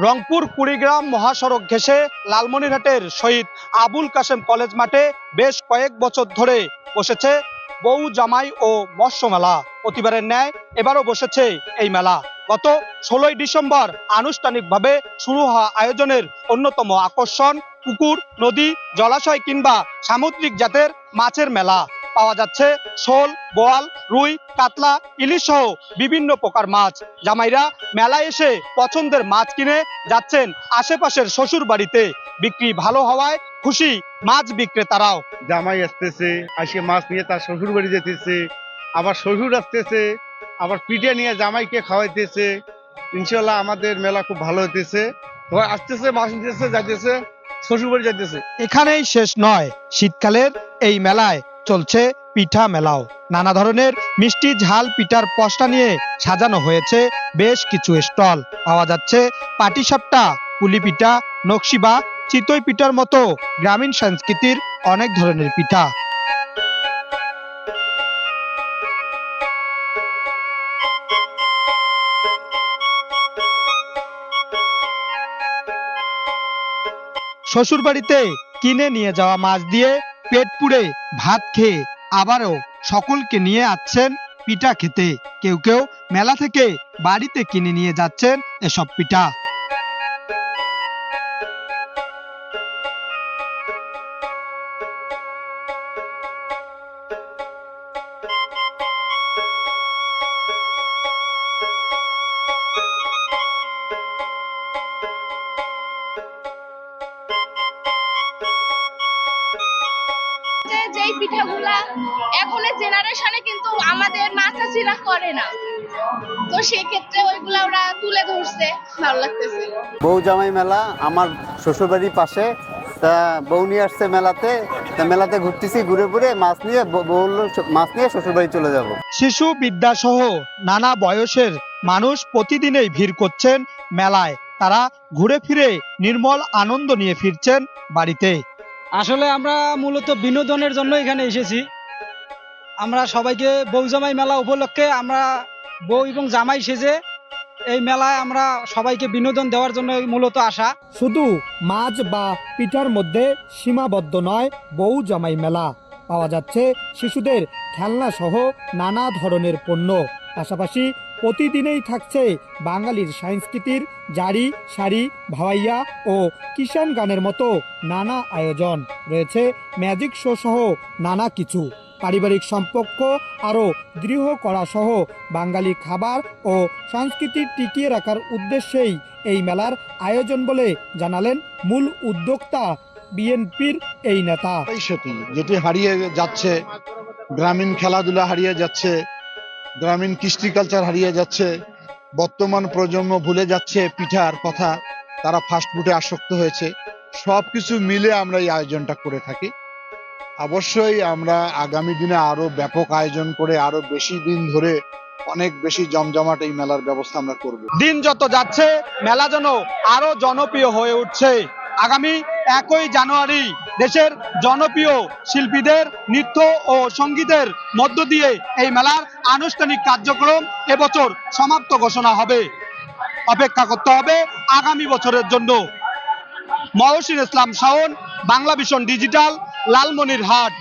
রংপুর কুড়িগ্রাম মহাসড়ক ঘেঁষে লালমনিরহাটের শহীদ আবুল কাশেম কলেজ মাঠে বেশ কয়েক বছর ধরে বসেছে বউ জামাই ও মৎস্য মেলা। প্রতিবারের ন্যায় এবারও বসেছে এই মেলা। গত 16ই ডিসেম্বর আনুষ্ঠানিকভাবে শুরু হওয়া আয়োজনের অন্যতম আকর্ষণ পুকুর, নদী, জলাশয় কিংবা সামুদ্রিক জাতের মাছের মেলা। পাওয়া যাচ্ছে শোল, বোয়াল, রুই, কাতলা, ইলিশ সহ বিভিন্ন প্রকার মাছ। জামাইরা মেলায় এসে পছন্দের মাছ কিনে যাচ্ছেন আশেপাশের শ্বশুর বাড়িতে। বিক্রি ভালো হওয়ায় খুশি মাছ বিক্রেতারাও। জামাই আসতেছে, আসে মাছ নিয়ে তার শ্বশুর বাড়ি যেতেছে, আবার শ্বশুর আসতেছে, আবার পিঠে নিয়ে জামাইকে খাওয়াইতেছে। ইনশাল্লাহ আমাদের মেলা খুব ভালো হইতেছে। সবাই আসতেছে, মাছ নিতেছে, যাইতেছে, শ্বশুর বাড়ি যাইতেছে। এখানেই শেষ নয়, শীতকালের এই মেলায় চলছে পিঠা মেলাও। নানা ধরনের মিষ্টি ঝাল পিঠার পসরা নিয়ে সাজানো হয়েছে বেশ কিছু স্টল। পাওয়া যাচ্ছে পাটিসাপটা, পুলি পিঠা, নকশিবা, চিতই পিঠার মতো গ্রামীণ সংস্কৃতির অনেক ধরনের পিঠা। শ্বশুরবাড়িতে কিনে নিয়ে যাওয়া মাছ দিয়ে পেট পুড়ে ভাত খেয়ে আবারও সকলকে নিয়ে আসছেন পিঠা খেতে। কেউ কেউ মেলা থেকে বাড়িতে কিনে নিয়ে যাচ্ছেন এসব পিঠা। যেই পিঠাগুলা এখনের জেনারেশনে কিন্তু আমাদের মা চাচিরা করে না, তো সেক্ষেত্রে ওইগুলা ওরা তুলে ধরছে, ভালো লাগতেছে। বউ জামাই মেলা আমার শ্বশুরবাড়ির পাশে, তা বউ নিয়ে আসছে মেলাতে, তা মেলাতে ঘুরতেছি, ঘুরে ঘুরে মাছ নিয়ে বললো মাছ নিয়ে শ্বশুরবাড়ি চলে যাব। শিশু বিদ্যা সহ নানা বয়সের মানুষ প্রতিদিনই ভিড় করছেন মেলায়। তারা ঘুরে ফিরে নির্মল আনন্দ নিয়ে ফিরছেন বাড়িতে। আসলে আমরা মূলত বিনোদনের জন্য এখানে এসেছি। আমরা সবাইকে বউ জামাই মেলা উপলক্ষে আমরা বউ এবং জামাই সেজে এই মেলায় আমরা সবাইকে বিনোদন দেওয়ার জন্য মূলত আসা। শুধু মাছ বা পিঠার মধ্যে সীমাবদ্ধ নয় বউ জামাই মেলা। পাওয়া যাচ্ছে শিশুদের খেলনা সহ নানা ধরনের পণ্য। পাশাপাশি প্রতিদিনেই থাকছে বাঙালির সংস্কৃতির জারি, শাড়ি, ভাওয়াইয়া ও কিষান গানের মতো নানা আয়োজন। রয়েছে ম্যাজিক শো সহ নানা কিছু। পারিবারিক সম্পর্ক আরও দৃঢ় করা সহ বাঙালি খাবার ও সংস্কৃতি টিকিয়ে রাখার উদ্দেশ্যেই এই মেলার আয়োজন বলে জানালেন মূল উদ্যোক্তা বিএনপির এই নেতা। যেটি হারিয়ে যাচ্ছে, গ্রামীণ খেলাধুলা হারিয়ে যাচ্ছে, গ্রামীণ কৃষ্টি কালচার হারিয়ে যাচ্ছে, বর্তমান প্রজন্ম ভুলে যাচ্ছে পিঠার কথা, তারা ফাস্টফুডে আসক্ত হয়েছে। সবকিছু মিলে আমরা এই আয়োজনটা করে থাকি। অবশ্যই আমরা আগামী দিনে আরো ব্যাপক আয়োজন করে আরো বেশি দিন ধরে অনেক বেশি জমজমাট এই মেলার ব্যবস্থা আমরা করব। দিন যত যাচ্ছে মেলা যেন আরো জনপ্রিয় হয়ে উঠছে। আগামী 1 জানুয়ারি দেশের জনপ্রিয় শিল্পীদের নৃত্য ও সঙ্গীতের মধ্য দিয়ে এই মেলার আনুষ্ঠানিক কার্যক্রম এবছর সমাপ্ত ঘোষণা হবে। অপেক্ষা করতে হবে আগামী বছরের জন্য। মহসিন ইসলাম শাওন, বাংলা ভিশন ডিজিটাল, লালমনিরহাট।